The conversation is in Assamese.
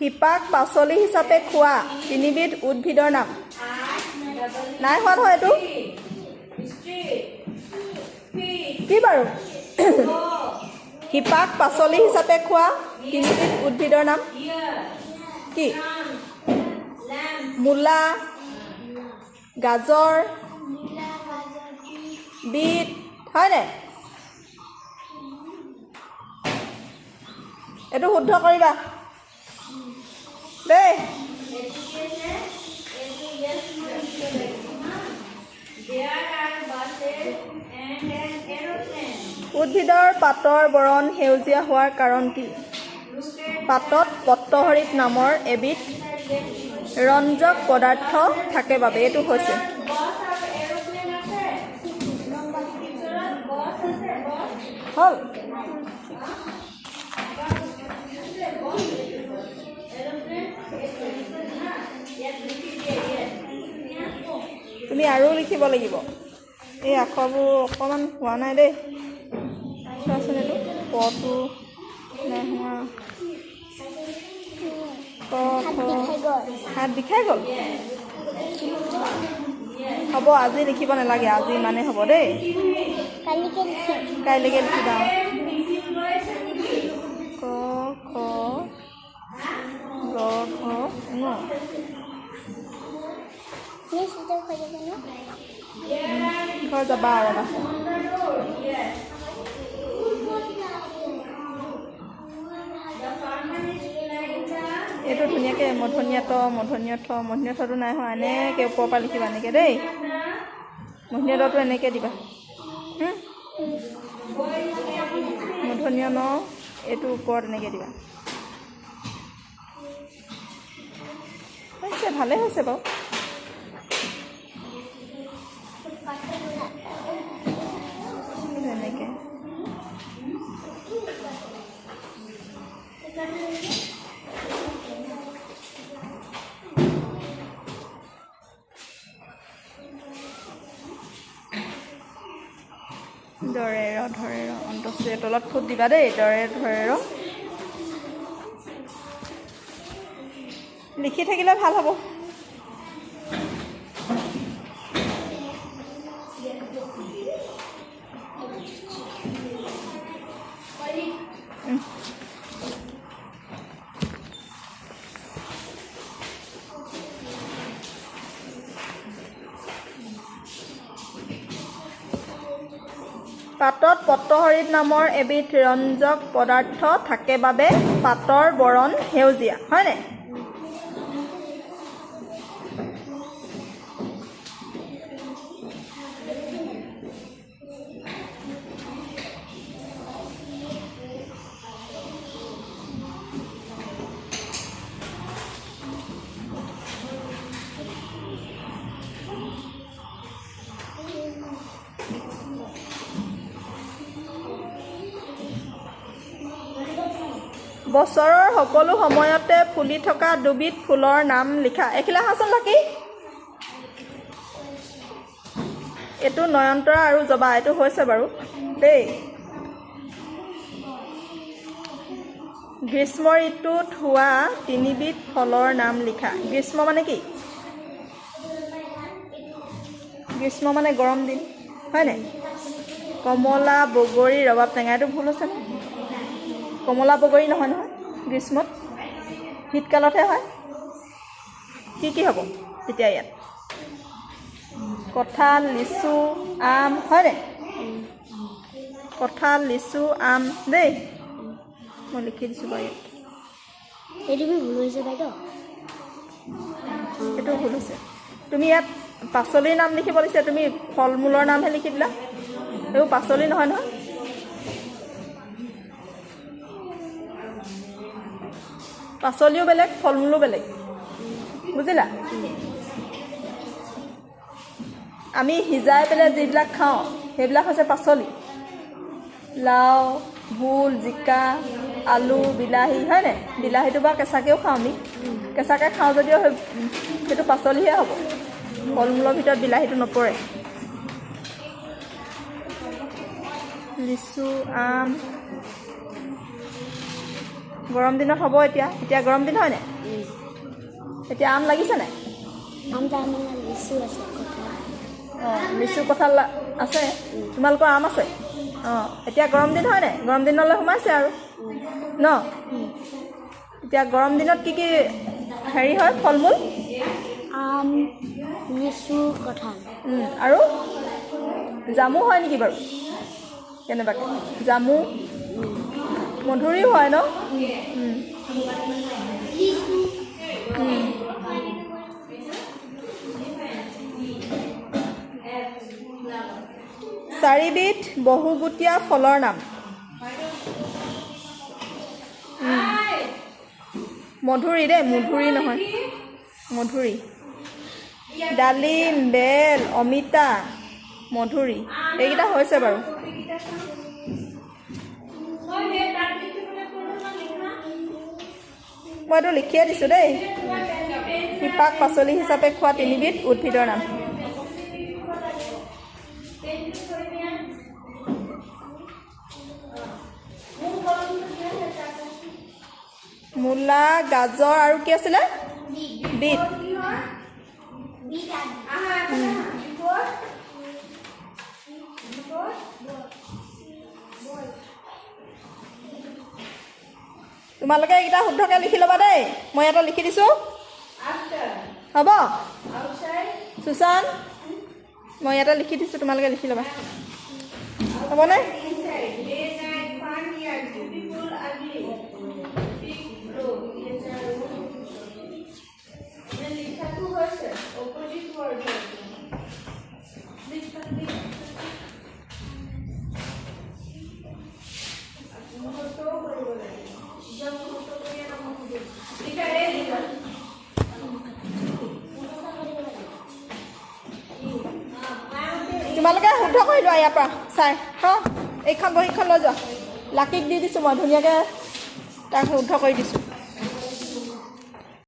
শিপাক পাচলি হিচাপে খোৱা তিনিবিধ উদ্ভিদৰ নাম নাই হোৱা নহয় এইটো কি বাৰু শিপাক পাচলি হিচাপে খোৱা তিনিবিধ উদ্ভিদৰ নাম কি মূলা গাজৰ বিট হয়নে এইটো শুদ্ধ কৰিবা দেই উদ্ভিদৰ পাতৰ বৰণ সেউজীয়া হোৱাৰ কাৰণ কি পাতত পত্ৰহৰিত নামৰ এবিধ ৰঞ্জক পদাৰ্থ থাকে বাবে এইটো হৈছে হ'ল তুমি আৰু লিখিব লাগিব এই আখৰবোৰ অকণমান হোৱা নাই দেই চোৱাচোন এইটো পটো নাই হোৱা হাত বিষাই গ'ল হ'ব আজি লিখিব নালাগে আজি ইমানেই হ'ব দেই কাইলৈকে লিখিবা ক খ গ ঘ ঙ ঘৰ যাবা আৰু এবাৰ এইটো ধুনীয়াকৈ মধুনীয়টো নাই হোৱা এনেকৈ ওপৰৰ পৰা লিখিবা এনেকৈ দেই মধুনীয়টো এনেকৈ দিবা মধুনীয় ন এইটো ওপৰত এনেকৈ দিবা হৈছে ভালেই হৈছে বাৰু এনেকৈ দৰে ৰ ধৰে ৰ অন্তঃশ্ৰীৰ তলত ফুট দিবা দেই দৰে ধৰে ৰ লিখি থাকিলে ভাল হ'ব পাতত পত্ৰহৰিত নামৰ এবিধ ৰঞ্জক পদাৰ্থ থাকে বাবে পাতৰ বৰণ সেউজীয়া হয়নে বছৰৰ সকলো সময়তে ফুলি থকা দুবিধ ফুলৰ নাম লিখা এখিলা হাচন লাকি এইটো নয়নতৰা আৰু জবা এইটো হৈছে বাৰু দেই গ্ৰীষ্ম ঋতুত হোৱা তিনিবিধ ফলৰ নাম লিখা গ্ৰীষ্ম মানে কি গ্ৰীষ্ম মানে গৰম দিন হয়নে কমলা বগৰী ৰবাব টেঙা এইটো ভুল হৈছে নে কমলা বগৰী নহয় নহয় গ্ৰীষ্মত শীতকালতহে হয় কি হ'ব তেতিয়া ইয়াত কঁঠাল লিচু আম হয়নে কঁঠাল লিচু আম দেই মই লিখি দিছোঁ বাৰু ইয়াত এইটো ভুল হৈছে বাইদেউ এইটো ভুল হৈছে তুমি ইয়াত পাচলিৰ নাম লিখিব দিছে তুমি ফল মূলৰ নামহে লিখি দিলা এইবোৰ পাচলি নহয় নহয় পাচলিও বেলেগ ফল মূলো বেলেগ বুজিলা আমি সিজাই পেলাই যিবিলাক খাওঁ সেইবিলাক হৈছে পাচলি লাও ভোল জিকা আলু বিলাহী হয়নে বিলাহীটো বাৰু কেঁচাকৈও খাওঁ আমি কেঁচাকৈ খাওঁ যদিও সেইটো পাচলিহে হ'ব ফল মূলৰ ভিতৰত বিলাহীটো নপৰে লিচু আম গৰম দিনত হ'ব এতিয়া গৰম দিন হয়নে এতিয়া আম লাগিছে নাই? আম তাৰমানে লিচু আছে, কঁঠাল। অঁ লিচু কঁঠাল আছে, তোমালোকৰ আম আছে? অঁ এতিয়া গৰম দিন হয় নাই? গৰম দিনলৈ সোমাইছে আৰু ন? এতিয়া গৰম দিনত কি হেৰি হয় ফল মূল? আম, লিচু, কঁঠাল। আৰু জামু হয় নেকি বাৰু? কেনেবাকৈ জামু, মধুৰিও হয় ন? চাৰিবিধ বহুগুটীয়া ফলৰ নাম। মধুৰি দেই, মধুৰি নহয়, মধুৰি। ডালিম, বেল, অমিতা, মধুৰি এইকেইটা হৈছে বাৰু। মই এইটো লিখিয়ে দিছোঁ দেই। শিপাক পাচলি হিচাপে খোৱা 3 বিধ উদ্ভিদৰ নাম। মূলা, গাজৰ আৰু কি আছিলে? বিট। তোমালোকে এইকেইটা শুদ্ধকৈ লিখি ল'বা দেই, মই ইয়াতে লিখি দিছোঁ। হ'ব সুশান, মই ইয়াতে লিখি দিছোঁ, তোমালোকে লিখি ল'বা। হ'বনে? তোমালোকে শুদ্ধ কৰি লোৱা ইয়াৰ পৰা চাই। এইখন বহীখন লৈ যোৱা, লাকিক দি দিছোঁ মই ধুনীয়াকৈ তাক শুদ্ধ কৰি দিছোঁ।